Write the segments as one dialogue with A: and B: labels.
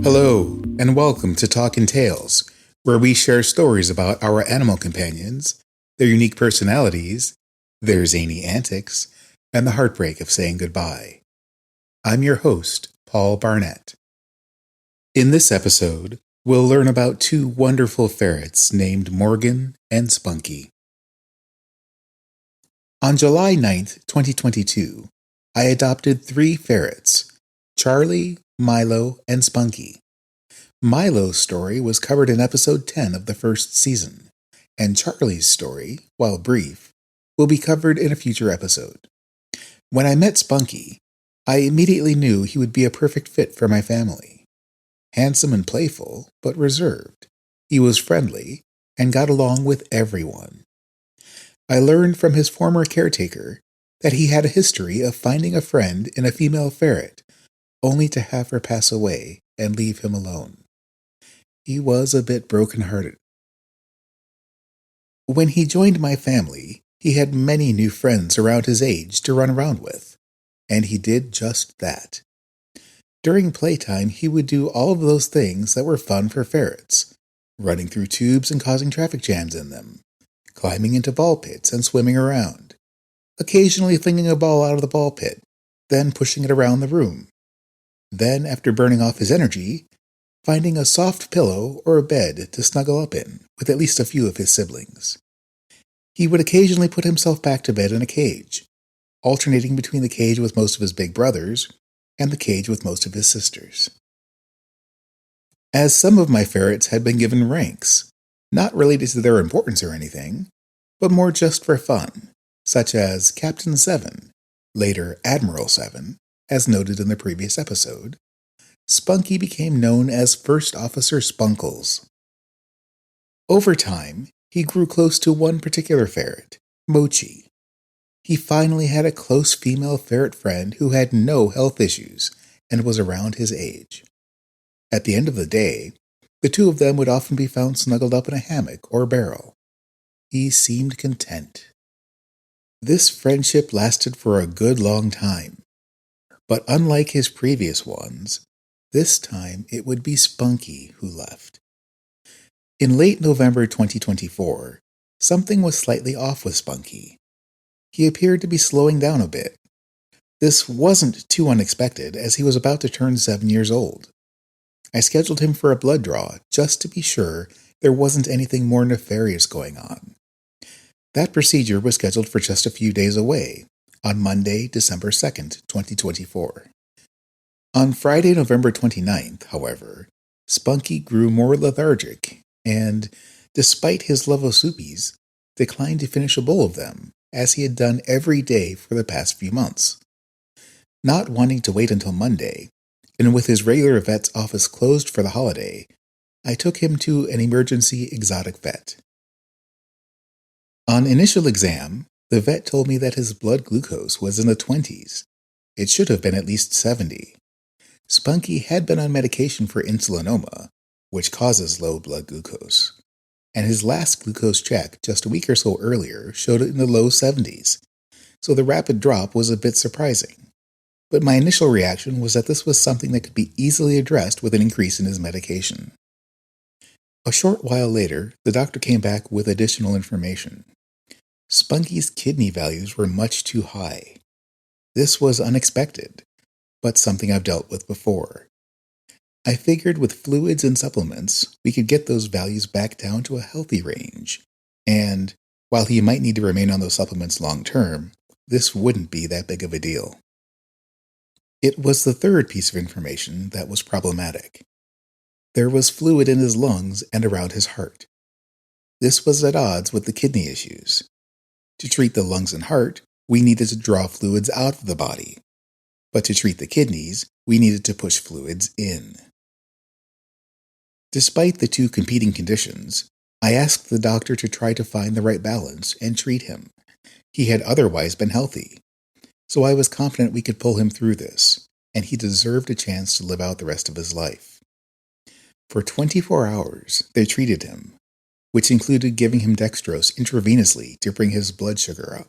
A: Hello, and welcome to Talkin' Tales, where we share stories about our animal companions, their unique personalities, their zany antics, and the heartbreak of saying goodbye. I'm your host, Paul Barnett. In this episode, we'll learn about two wonderful ferrets named Morgan and Spunky. On July 9th, 2022, I adopted 3 ferrets, Charlie, Milo, and Spunky. Milo's story was covered in episode 10 of the first season, and Charlie's story, while brief, will be covered in a future episode. When I met Spunky, I immediately knew he would be a perfect fit for my family. Handsome and playful, but reserved, he was friendly and got along with everyone. I learned from his former caretaker that he had a history of finding a friend in a female ferret, only to have her pass away and leave him alone. He was a bit broken-hearted. When he joined my family, he had many new friends around his age to run around with, and he did just that. During playtime, he would do all of those things that were fun for ferrets, running through tubes and causing traffic jams in them, climbing into ball pits and swimming around, occasionally flinging a ball out of the ball pit, then pushing it around the room. Then, after burning off his energy, finding a soft pillow or a bed to snuggle up in with at least a few of his siblings. He would occasionally put himself back to bed in a cage, alternating between the cage with most of his big brothers and the cage with most of his sisters. As some of my ferrets had been given ranks, not related to their importance or anything, but more just for fun, such as Captain 7, later Admiral 7, as noted in the previous episode, Spunky became known as First Officer Spunkles. Over time, he grew close to one particular ferret, Mochi. He finally had a close female ferret friend who had no health issues and was around his age. At the end of the day, the two of them would often be found snuggled up in a hammock or barrel. He seemed content. This friendship lasted for a good long time, but unlike his previous ones, this time it would be Spunky who left. In late November 2024, something was slightly off with Spunky. He appeared to be slowing down a bit. This wasn't too unexpected, as he was about to turn 7 years old. I scheduled him for a blood draw just to be sure there wasn't anything more nefarious going on. That procedure was scheduled for just a few days away, on Monday, December 2nd, 2024. On Friday, November 29th, however, Spunky grew more lethargic and, despite his love of soupies, declined to finish a bowl of them, as he had done every day for the past few months. Not wanting to wait until Monday, and with his regular vet's office closed for the holiday, I took him to an emergency exotic vet. On initial exam, the vet told me that his blood glucose was in the 20s. It should have been at least 70. Spunky had been on medication for insulinoma, which causes low blood glucose, and his last glucose check just a week or so earlier showed it in the low 70s, so the rapid drop was a bit surprising. But my initial reaction was that this was something that could be easily addressed with an increase in his medication. A short while later, the doctor came back with additional information. Spunky's kidney values were much too high. This was unexpected, but something I've dealt with before. I figured with fluids and supplements, we could get those values back down to a healthy range, and while he might need to remain on those supplements long term, this wouldn't be that big of a deal. It was the third piece of information that was problematic. There was fluid in his lungs and around his heart. This was at odds with the kidney issues. To treat the lungs and heart, we needed to draw fluids out of the body. But to treat the kidneys, we needed to push fluids in. Despite the two competing conditions, I asked the doctor to try to find the right balance and treat him. He had otherwise been healthy, so I was confident we could pull him through this, and he deserved a chance to live out the rest of his life. For 24 hours, they treated him, which included giving him dextrose intravenously to bring his blood sugar up.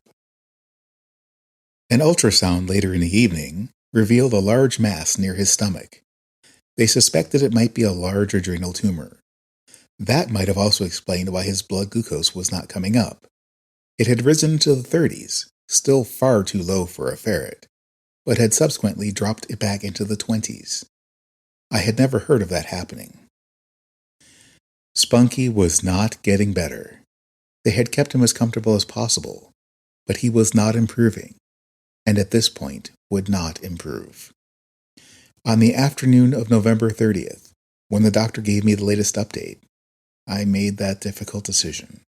A: An ultrasound later in the evening revealed a large mass near his stomach. They suspected it might be a large adrenal tumor. That might have also explained why his blood glucose was not coming up. It had risen to the 30s, still far too low for a ferret, but had subsequently dropped it back into the 20s. I had never heard of that happening. Spunky was not getting better. They had kept him as comfortable as possible, but he was not improving, and at this point would not improve. On the afternoon of November 30th, when the doctor gave me the latest update, I made that difficult decision.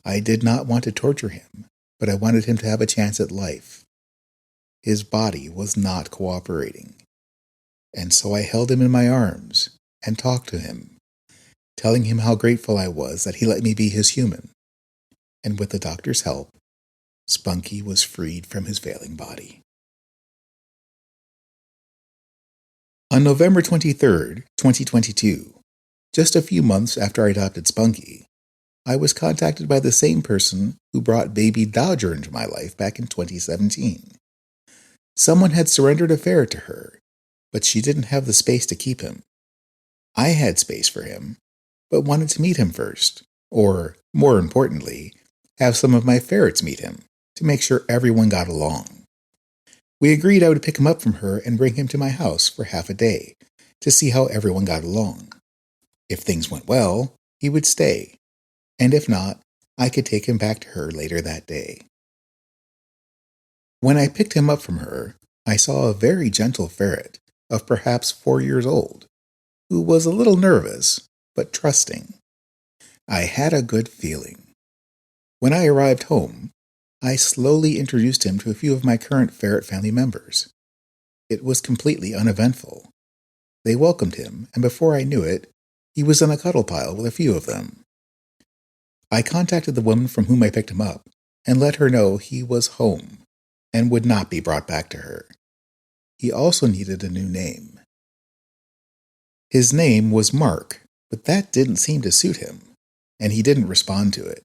A: I did not want to torture him, but I wanted him to have a chance at life. His body was not cooperating, and so I held him in my arms and talked to him, telling him how grateful I was that he let me be his human. And with the doctor's help, Spunky was freed from his failing body. On November 23rd, 2022, just a few months after I adopted Spunky, I was contacted by the same person who brought baby Dodger into my life back in 2017. Someone had surrendered a ferret to her, but she didn't have the space to keep him. I had space for him, but wanted to meet him first, or, more importantly, have some of my ferrets meet him to make sure everyone got along. We agreed I would pick him up from her and bring him to my house for half a day to see how everyone got along. If things went well, he would stay, and if not, I could take him back to her later that day. When I picked him up from her, I saw a very gentle ferret of perhaps 4 years old, who was a little nervous, but trusting. I had a good feeling. When I arrived home, I slowly introduced him to a few of my current ferret family members. It was completely uneventful. They welcomed him, and before I knew it, he was in a cuddle pile with a few of them. I contacted the woman from whom I picked him up and let her know he was home and would not be brought back to her. He also needed a new name. His name was Mark, but that didn't seem to suit him, and he didn't respond to it.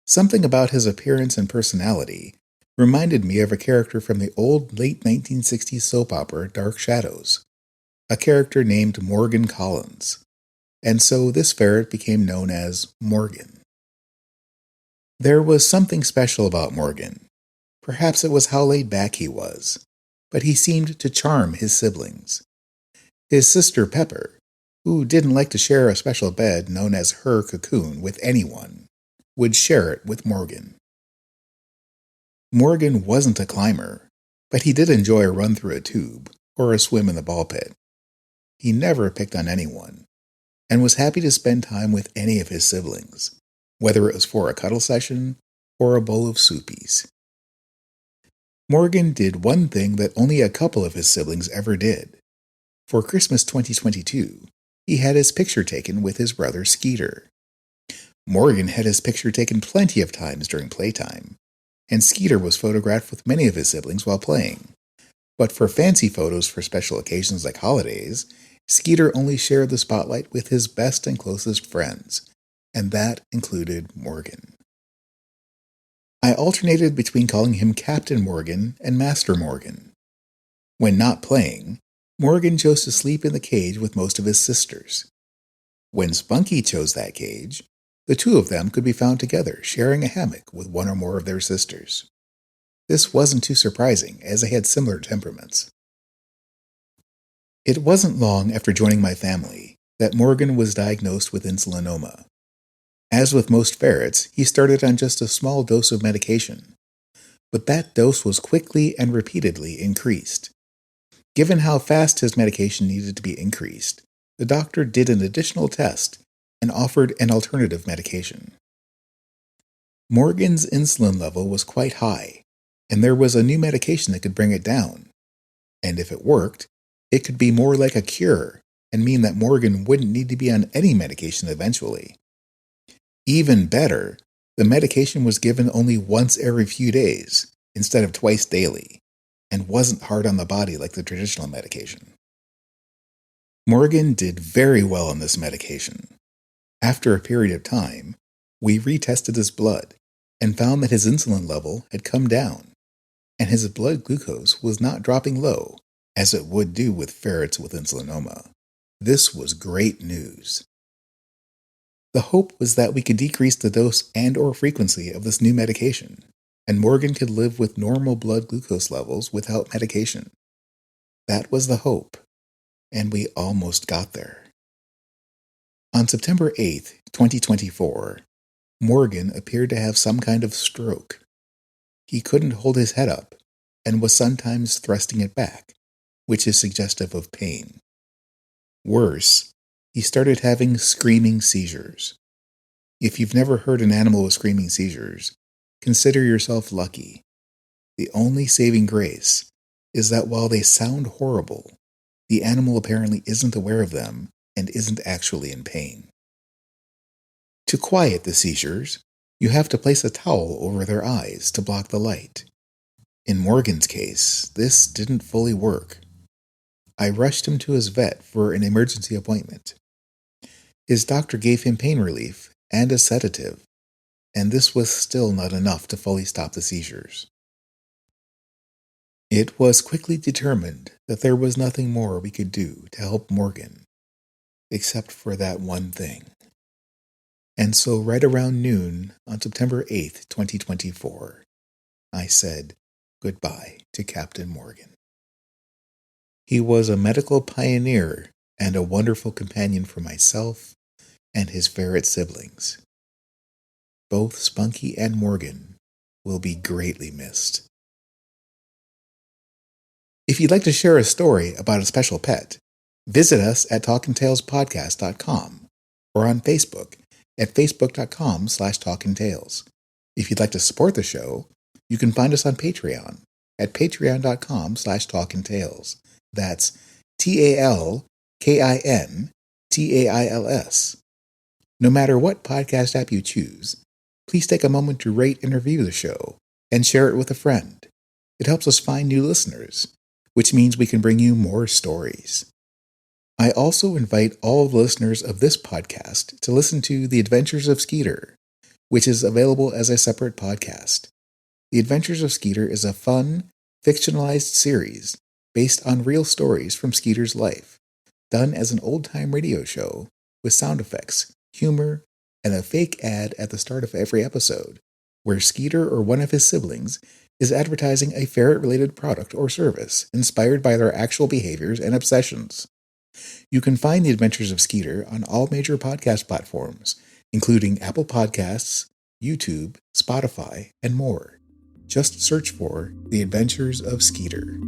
A: Something about his appearance and personality reminded me of a character from the old late 1960s soap opera Dark Shadows, a character named Morgan Collins, and so this ferret became known as Morgan. There was something special about Morgan. Perhaps it was how laid back he was, but he seemed to charm his siblings. His sister Pepper, who didn't like to share a special bed known as her cocoon with anyone, would share it with Morgan. Morgan wasn't a climber, but he did enjoy a run through a tube or a swim in the ball pit. He never picked on anyone, and was happy to spend time with any of his siblings, whether it was for a cuddle session or a bowl of soupies. Morgan did one thing that only a couple of his siblings ever did. For Christmas 2022, he had his picture taken with his brother Skeeter. Morgan had his picture taken plenty of times during playtime, and Skeeter was photographed with many of his siblings while playing. But for fancy photos for special occasions like holidays, Skeeter only shared the spotlight with his best and closest friends, and that included Morgan. I alternated between calling him Captain Morgan and Master Morgan. When not playing, Morgan chose to sleep in the cage with most of his sisters. When Spunky chose that cage, the two of them could be found together, sharing a hammock with one or more of their sisters. This wasn't too surprising, as they had similar temperaments. It wasn't long after joining my family that Morgan was diagnosed with insulinoma. As with most ferrets, he started on just a small dose of medication, but that dose was quickly and repeatedly increased. Given how fast his medication needed to be increased, the doctor did an additional test and offered an alternative medication. Morgan's insulin level was quite high, and there was a new medication that could bring it down. And if it worked, it could be more like a cure and mean that Morgan wouldn't need to be on any medication eventually. Even better, the medication was given only once every few days instead of twice daily, and wasn't hard on the body like the traditional medication. Morgan did very well on this medication. After a period of time, we retested his blood and found that his insulin level had come down, and his blood glucose was not dropping low, as it would do with ferrets with insulinoma. This was great news. The hope was that we could decrease the dose and/or frequency of this new medication, and Morgan could live with normal blood glucose levels without medication. That was the hope, and we almost got there. On September 8th, 2024, Morgan appeared to have some kind of stroke. He couldn't hold his head up and was sometimes thrusting it back, which is suggestive of pain. Worse, he started having screaming seizures. If you've never heard an animal with screaming seizures, consider yourself lucky. The only saving grace is that while they sound horrible, the animal apparently isn't aware of them and isn't actually in pain. To quiet the seizures, you have to place a towel over their eyes to block the light. In Morgan's case, this didn't fully work. I rushed him to his vet for an emergency appointment. His doctor gave him pain relief and a sedative, and this was still not enough to fully stop the seizures. It was quickly determined that there was nothing more we could do to help Morgan, except for that one thing. And so right around noon on September 8th, 2024, I said goodbye to Captain Morgan. He was a medical pioneer and a wonderful companion for myself and his ferret siblings. Both Spunky and Morgan will be greatly missed. If you'd like to share a story about a special pet, visit us at talkingtalespodcast.com or on Facebook at facebook.com/talkingtales. If you'd like to support the show, you can find us on Patreon at patreon.com/talkingtales. That's TALKINTAILS. No matter what podcast app you choose, please take a moment to rate and review the show and share it with a friend. It helps us find new listeners, which means we can bring you more stories. I also invite all the listeners of this podcast to listen to The Adventures of Skeeter, which is available as a separate podcast. The Adventures of Skeeter is a fun, fictionalized series based on real stories from Skeeter's life, done as an old-time radio show with sound effects, humor, and a fake ad at the start of every episode, where Skeeter or one of his siblings is advertising a ferret-related product or service inspired by their actual behaviors and obsessions. You can find The Adventures of Skeeter on all major podcast platforms, including Apple Podcasts, YouTube, Spotify, and more. Just search for The Adventures of Skeeter.